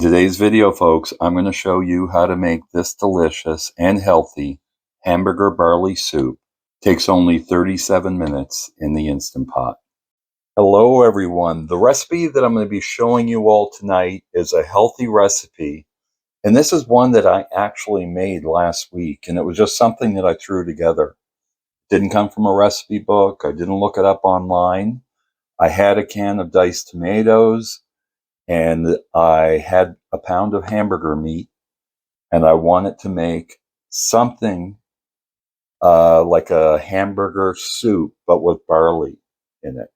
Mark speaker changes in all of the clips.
Speaker 1: today's video, folks, I'm going to show you how to make this delicious and healthy hamburger barley soup. Takes only 37 minutes in the Instant Pot. Hello, everyone. The recipe that I'm going to be showing you all tonight is a healthy recipe. And this is one that I actually made last week. And it was just something that I threw together. Didn't come from a recipe book. I didn't look it up online. I had a can of diced tomatoes. And I had a pound of hamburger meat, and I wanted to make something like a hamburger soup, but with barley in it.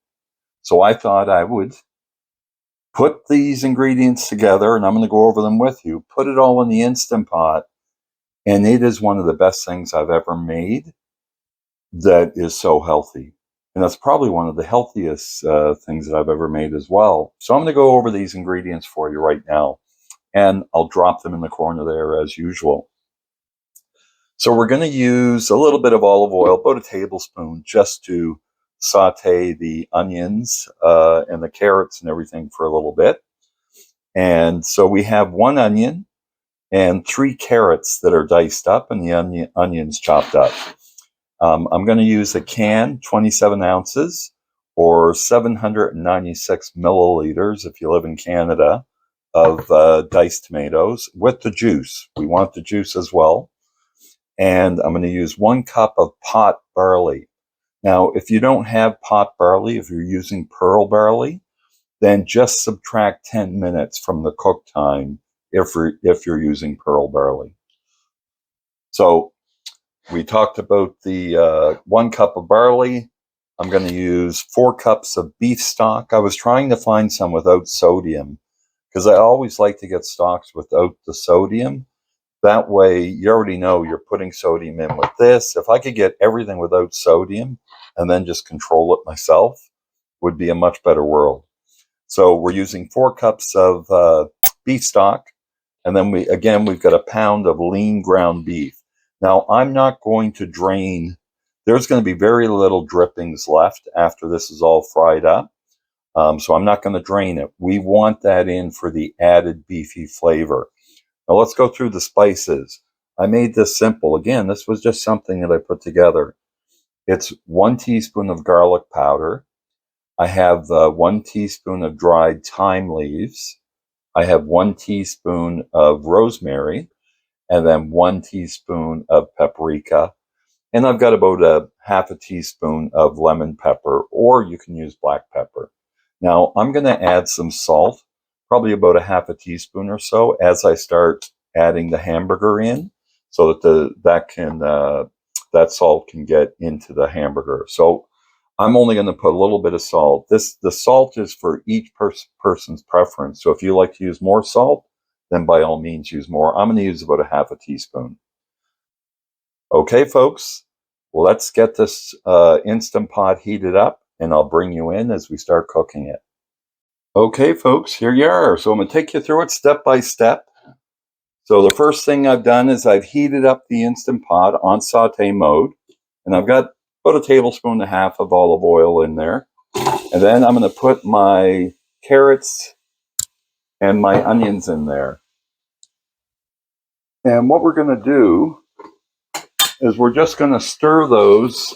Speaker 1: So I thought I would put these ingredients together, and I'm going to go over them with you, put it all in the Instant Pot, and it is one of the best things I've ever made that is so healthy. And that's probably one of the healthiest things that I've ever made as well. So I'm going to go over these ingredients for you right now, and I'll drop them in the corner there as usual. So we're going to use a little bit of olive oil, about a tablespoon, just to saute the onions and the carrots and everything for a little bit. And so we have 1 onion and 3 carrots that are diced up and the onions chopped up. I'm going to use a can, 27 ounces, or 796 milliliters if you live in Canada, of diced tomatoes with the juice. We want the juice as well. And I'm going to use 1 cup of pot barley. Now, if you don't have pot barley, if you're using pearl barley, then just subtract 10 minutes from the cook time if you're using pearl barley. So we talked about the 1 cup of barley. I'm going to use 4 cups of beef stock. I was trying to find some without sodium because I always like to get stocks without the sodium. That way, you already know you're putting sodium in with this. If I could get everything without sodium and then just control it myself, would be a much better world. So we're using 4 cups of beef stock. And then we've got a pound of lean ground beef. Now, I'm not going to drain. There's going to be very little drippings left after this is all fried up. So I'm not going to drain it. We want that in for the added beefy flavor. Now, let's go through the spices. I made this simple. Again, this was just something that I put together. It's 1 teaspoon of garlic powder. I have 1 teaspoon of dried thyme leaves. I have 1 teaspoon of rosemary, and then 1 teaspoon of paprika. And I've got about a half a teaspoon of lemon pepper, or you can use black pepper. Now, I'm going to add some salt, probably about a half a teaspoon or so, as I start adding the hamburger in, so that that salt can get into the hamburger. So I'm only going to put a little bit of salt. The salt is for each person's preference. So if you like to use more salt, then by all means use more. I'm going to use about a half a teaspoon. Okay, folks, let's get this Instant Pot heated up, and I'll bring you in as we start cooking it. Okay, folks, here you are. So I'm going to take you through it step by step. So the first thing I've done is I've heated up the Instant Pot on saute mode, and I've got about a tablespoon and a half of olive oil in there. And then I'm going to put my carrots and my onions in there. And what we're going to do is we're just going to stir those,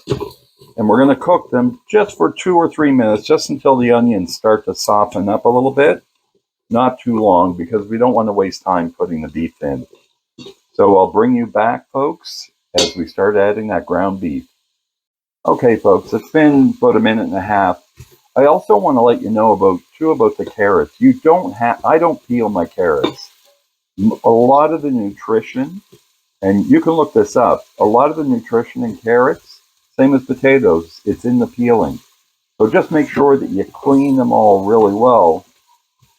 Speaker 1: and we're going to cook them just for 2 or 3 minutes, just until the onions start to soften up a little bit. Not too long, because we don't want to waste time putting the beef in. So I'll bring you back, folks, as we start adding that ground beef. Okay, folks, it's been about a minute and a half. I also want to let you know about the carrots. I don't peel my carrots. A lot of the nutrition, and you can look this up, a lot of the nutrition in carrots, same as potatoes, it's in the peeling. So just make sure that you clean them all really well.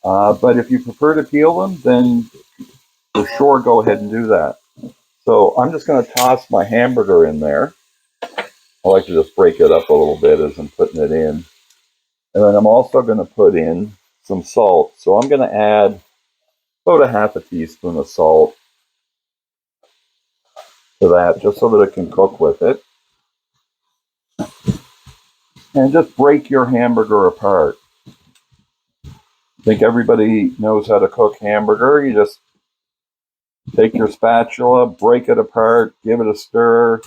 Speaker 1: But if you prefer to peel them, then for sure go ahead and do that. So I'm just going to toss my hamburger in there. I like to just break it up a little bit as I'm putting it in. And then I'm also going to put in some salt. So I'm going to add about a half a teaspoon of salt to that, just so that it can cook with it. And just break your hamburger apart. I think everybody knows how to cook hamburger. You just take your spatula, break it apart, give it a stir,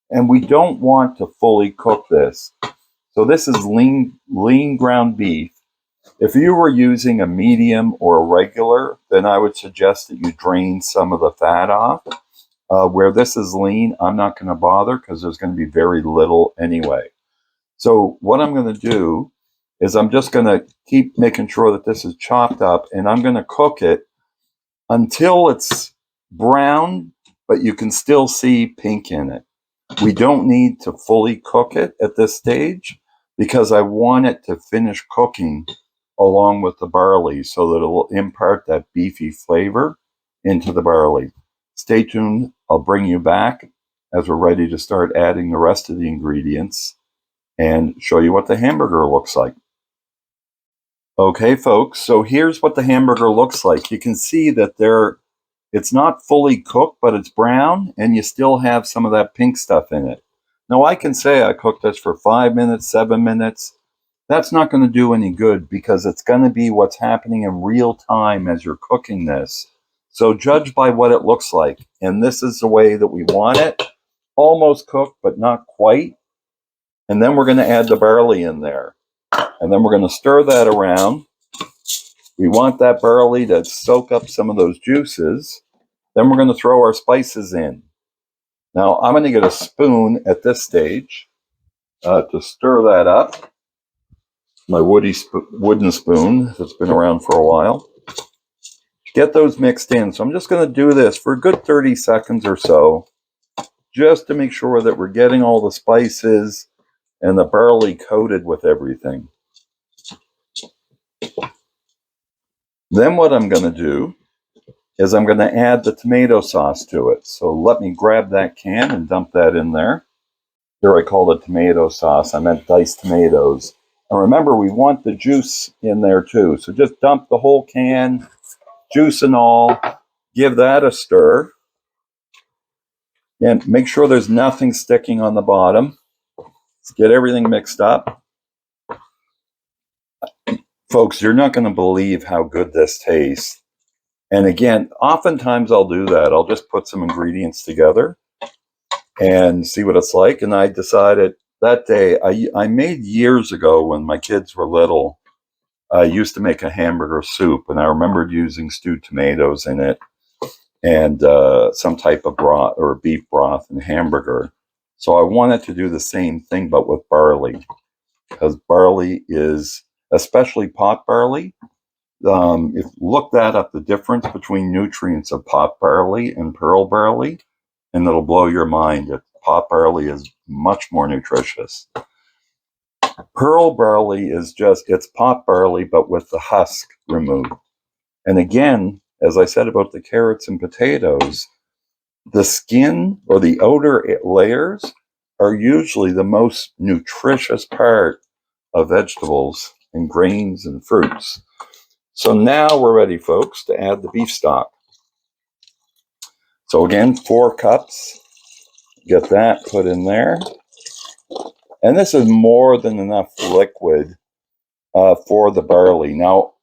Speaker 1: and we don't want to fully cook this. So this is lean ground beef. If you were using a medium or a regular, then I would suggest that you drain some of the fat off. Where this is lean, I'm not going to bother because there's going to be very little anyway. So what I'm going to do is I'm just going to keep making sure that this is chopped up, and I'm going to cook it until it's brown, but you can still see pink in it. We don't need to fully cook it at this stage because I want it to finish cooking along with the barley so that it will impart that beefy flavor into the barley. Stay tuned. I'll bring you back as we're ready to start adding the rest of the ingredients and show you what the hamburger looks like. Okay, folks, so here's what the hamburger looks like. You can see that it's not fully cooked, but it's brown, and you still have some of that pink stuff in it. Now, I can say I cooked this for 5 minutes, 7 minutes. That's not going to do any good because it's going to be what's happening in real time as you're cooking this. So judge by what it looks like. And this is the way that we want it. Almost cooked, but not quite. And then we're going to add the barley in there. And then we're going to stir that around. We want that barley to soak up some of those juices. Then we're going to throw our spices in. Now, I'm going to get a spoon at this stage to stir that up. My wooden spoon that's been around for a while. Get those mixed in. So I'm just going to do this for a good 30 seconds or so, just to make sure that we're getting all the spices and the barley coated with everything. Then what I'm going to do is I'm going to add the tomato sauce to it. So let me grab that can and dump that in there. Here I called it tomato sauce. I meant diced tomatoes. And remember, we want the juice in there too. So just dump the whole can, juice and all. Give that a stir. And make sure there's nothing sticking on the bottom. Let's get everything mixed up. Folks, you're not going to believe how good this tastes. And again, oftentimes I'll do that. I'll just put some ingredients together and see what it's like. And I decided that day, I made years ago when my kids were little, I used to make a hamburger soup, and I remembered using stewed tomatoes in it and some type of broth or beef broth and hamburger. So I wanted to do the same thing, but with barley, because barley is, especially pot barley. If look that up, the difference between nutrients of pot barley and pearl barley, and it'll blow your mind that pot barley is much more nutritious. Pearl barley is it's pot barley, but with the husk removed. And again, as I said about the carrots and potatoes, the skin or the outer layers are usually the most nutritious part of vegetables and grains and fruits. So now we're ready, folks, to add the beef stock. So again, 4 cups. Get that put in there. And this is more than enough liquid for the barley. Now,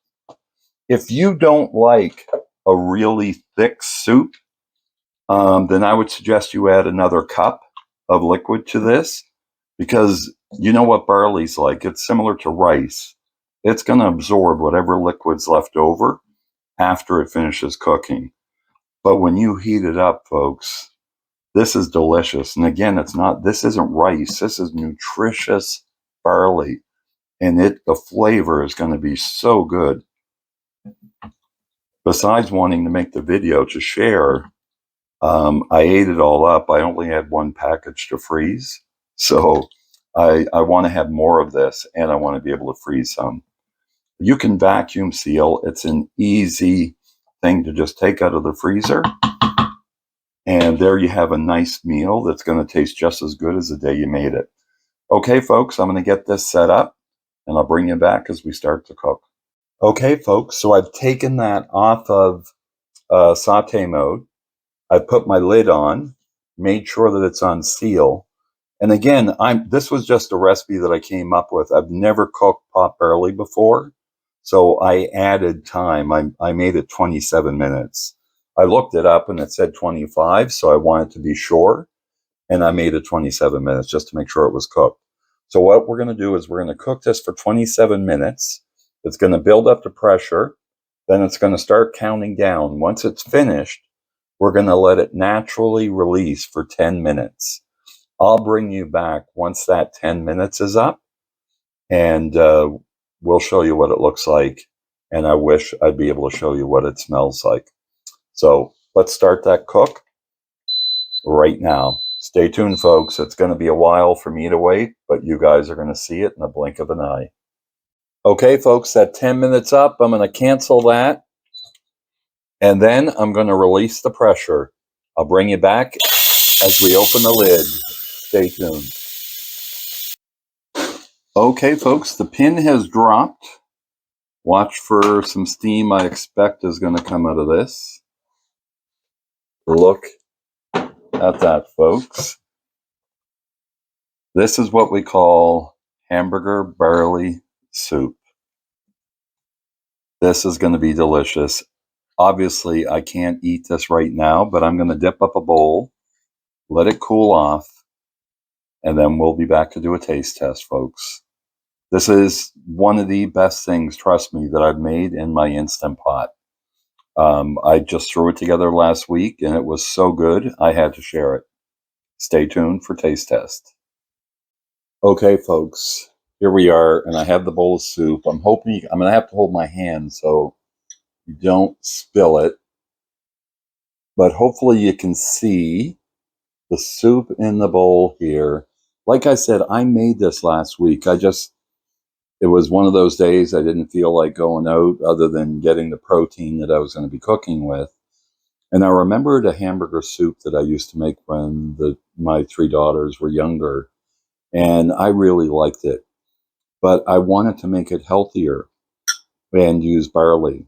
Speaker 1: if you don't like a really thick soup, then I would suggest you add another cup of liquid to this, because you know what barley's like. It's similar to rice. It's going to absorb whatever liquid's left over after it finishes cooking. But when you heat it up, folks, this is delicious. And again, this isn't rice. This is nutritious barley. And the flavor is going to be so good. Besides wanting to make the video to share, I ate it all up. I only had 1 package to freeze. So I want to have more of this, and I want to be able to freeze some. You can vacuum seal. It's an easy thing to just take out of the freezer. And there you have a nice meal that's going to taste just as good as the day you made it. Okay, folks, I'm going to get this set up, and I'll bring you back as we start to cook. Okay, folks, so I've taken that off of saute mode. I put my lid on, made sure that it's on seal. And again, this was just a recipe that I came up with. I've never cooked pot barley before. So I added time. I made it 27 minutes. I looked it up and it said 25, so I wanted to be sure. And I made it 27 minutes just to make sure it was cooked. So what we're going to do is we're going to cook this for 27 minutes. It's going to build up the pressure. Then it's going to start counting down. Once it's finished, we're going to let it naturally release for 10 minutes. I'll bring you back once that 10 minutes is up, and we'll show you what it looks like. And I wish I'd be able to show you what it smells like. So let's start that cook right now. Stay tuned, folks. It's going to be a while for me to wait, but you guys are going to see it in the blink of an eye. Okay, folks, that 10 minutes up. I'm going to cancel that. And then I'm going to release the pressure. I'll bring you back as we open the lid. Stay tuned. Okay, folks, the pin has dropped. Watch for some steam I expect is going to come out of this. Look at that, folks. This is what we call Hamburger Barley soup. This is going to be delicious. Obviously, I can't eat this right now, but I'm going to dip up a bowl, let it cool off, and then we'll be back to do a taste test, folks. This is one of the best things, trust me, that I've made in my Instant Pot. I just threw it together last week, and it was so good, I had to share it. Stay tuned for taste test. Okay, folks, here we are, and I have the bowl of soup. I'm hoping I'm going to have to hold my hand so you don't spill it. But hopefully you can see the soup in the bowl here. Like I said, I made this last week. It was one of those days I didn't feel like going out other than getting the protein that I was going to be cooking with. And I remembered a hamburger soup that I used to make when my three daughters were younger. And I really liked it. But I wanted to make it healthier and use barley.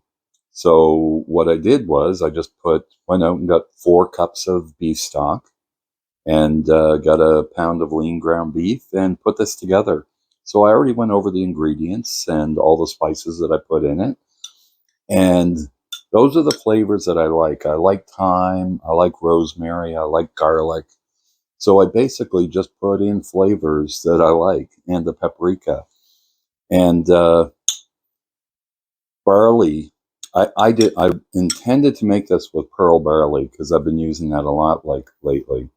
Speaker 1: So what I did was I just went out and got 4 cups of beef stock and got a pound of lean ground beef and put this together. So I already went over the ingredients and all the spices that I put in it. And those are the flavors that I like. I like thyme, I like rosemary, I like garlic. So I basically just put in flavors that I like, and the paprika. And barley, I intended to make this with pearl barley because I've been using that a lot lately.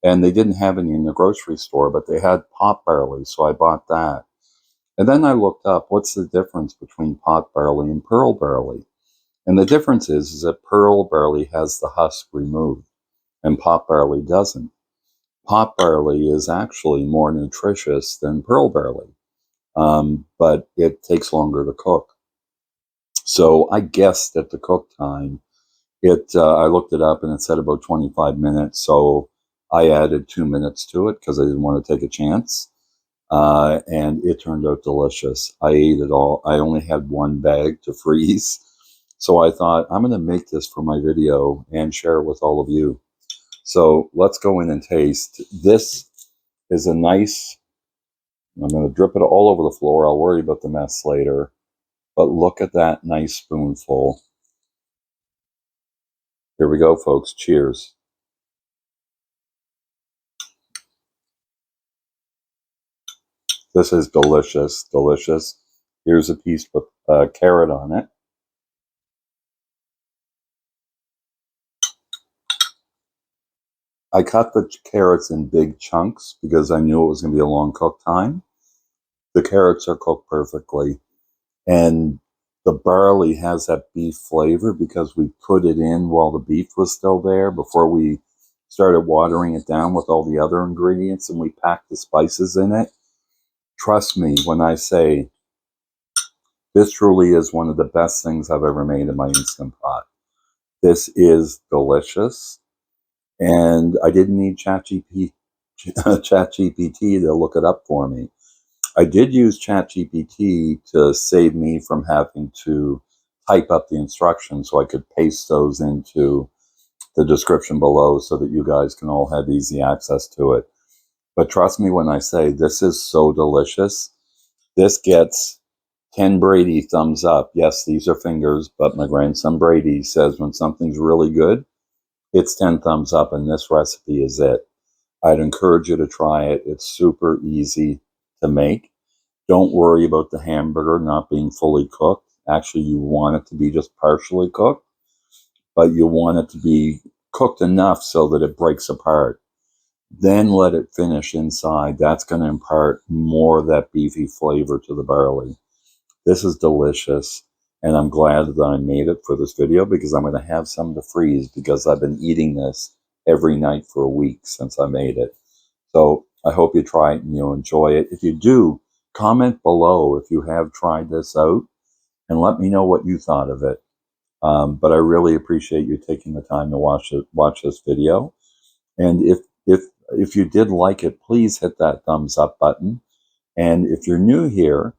Speaker 1: And they didn't have any in the grocery store, but they had pot barley, so I bought that. And then I looked up what's the difference between pot barley and pearl barley. And the difference is that pearl barley has the husk removed and pot barley doesn't. Pot barley is actually more nutritious than pearl barley, but it takes longer to cook. So I guessed at the cook time, I looked it up and it said about 25 minutes. So I added 2 minutes to it because I didn't want to take a chance. And it turned out delicious. I ate it all. I only had 1 bag to freeze. So I thought, I'm going to make this for my video and share it with all of you. So let's go in and taste. This is a nice, I'm going to drip it all over the floor. I'll worry about the mess later. But look at that nice spoonful. Here we go, folks. Cheers. This is delicious, delicious. Here's a piece with carrot on it. I cut the carrots in big chunks because I knew it was going to be a long cook time. The carrots are cooked perfectly. And the barley has that beef flavor because we put it in while the beef was still there before we started watering it down with all the other ingredients, and we packed the spices in it. Trust me when I say this truly is one of the best things I've ever made in my Instant Pot. This is delicious. And I didn't need ChatGPT to look it up for me. I did use ChatGPT to save me from having to type up the instructions so I could paste those into the description below so that you guys can all have easy access to it. But trust me when I say this is so delicious. This gets Ken Brady, thumbs up. Yes, these are fingers, but my grandson Brady says when something's really good, it's 10 thumbs up, and this recipe is it. I'd encourage you to try it. It's super easy to make. Don't worry about the hamburger not being fully cooked. Actually, you want it to be just partially cooked, but you want it to be cooked enough so that it breaks apart. Then let it finish inside. That's going to impart more of that beefy flavor to the barley. This is delicious, and I'm glad that I made it for this video because I'm going to have some to freeze because I've been eating this every night for a week since I made it. So I hope you try it and you'll enjoy it. If you do, comment below if you have tried this out and let me know what you thought of it. But I really appreciate you taking the time to watch this video. And if you did like it, please hit that thumbs up button. And if you're new here,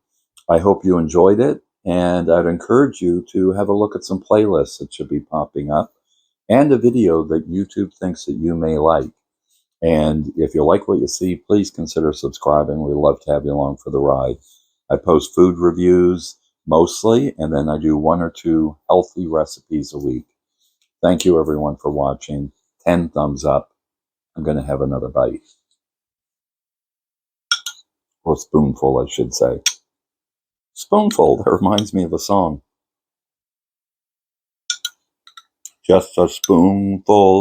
Speaker 1: I hope you enjoyed it. And I'd encourage you to have a look at some playlists that should be popping up and a video that YouTube thinks that you may like. And if you like what you see, please consider subscribing. We'd love to have you along for the ride. I post food reviews mostly, and then I do 1 or 2 healthy recipes a week. Thank you, everyone, for watching. 10 thumbs up. I'm going to have another bite. Or spoonful, I should say. Spoonful, that reminds me of a song. Just a spoonful